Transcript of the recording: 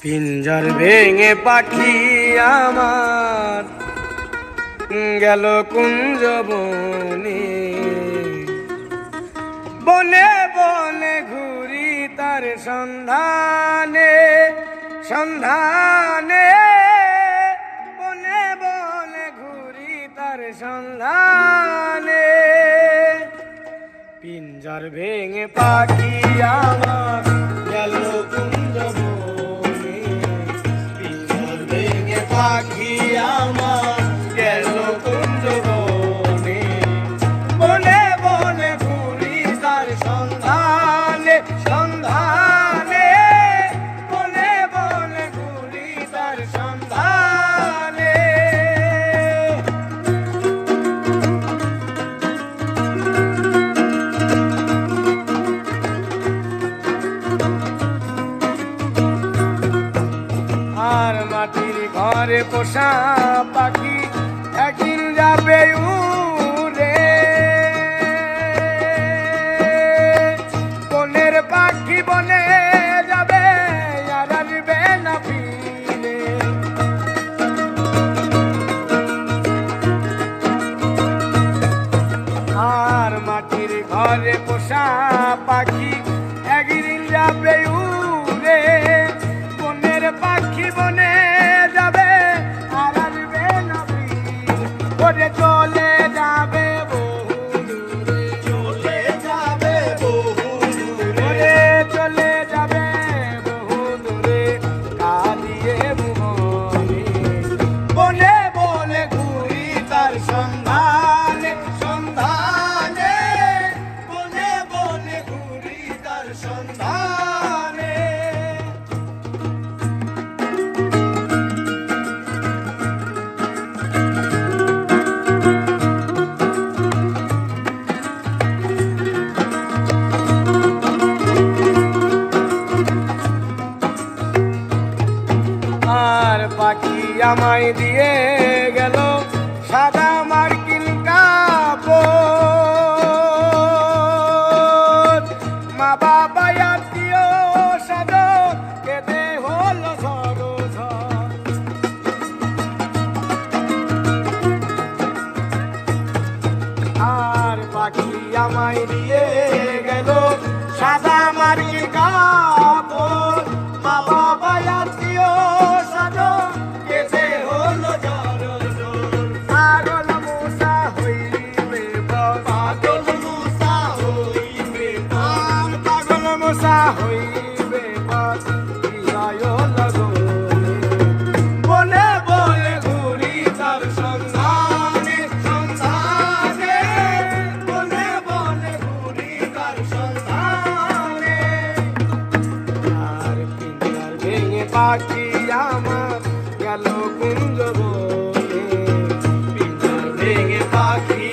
পিঞ্জর ভেঙে পাখি আমার গেল কুঞ্জ বনে, বনে বনে ঘুরি তার সন্ধানে সন্ধানে, বনে বনে ঘুরি তার সন্ধানে। পিঞ্জর ভেঙে পাখি আমার গেল কুঞ্জ বনে, পিঞ্জর ভেঙে পাখি আমার গেল কুঞ্জ বনে, বনে বনে ঘুরি তার সন্ধানে সন্ধানে, বনে বনে ঘুরি তার সন্ধানে। আর মাটির ঘরে পোষা পাখি একদিন যাবে উড়ে, বনের পাখি বনে যাবে আর আসবে না ফিরে। আর মাটির ঘরে পোষা পাখি একদিন যাবে উড়ে, বনের পাখি বনে যাবে আর আসবে না ফিরে। ওরে চলে যাবে বহু দূরে, চলে যাবে বহু দূরে, ওরে চলে যাবে বহু দূরে কাঁদিয়ে ভুবনে, বনে বনে ঘুরি তার সন্ধানে সন্ধানে, বনে বনে ঘুরি তার সন্ধানে। আর পাখি আমায় দিয়ে গেল সাদা মার্কিন কাপড়, মা বাবা আত্মীয় স্বজন কেঁদে হলো সরোঝর। আর পাখি আমায় দিয়ে গেল সাদা মার্কিন কাপড়, মা বাবা আত্মীয় স্বজন কেঁদে হলো সরোঝর। পাগল মূসা হইবে বল, পাগল মূসা হইবে বল, পাগল মূসা হইবে বল হৃদয় লগনে, বনে বনে ঘুরি তার সন্ধানে সন্ধানে, বনে বনে ঘুরি তার সন্ধানে। আর পিঞ্জর ভেঙে পাখি আমার গেল কুঞ্জ বনে, পিঞ্জর ভেঙে পাখি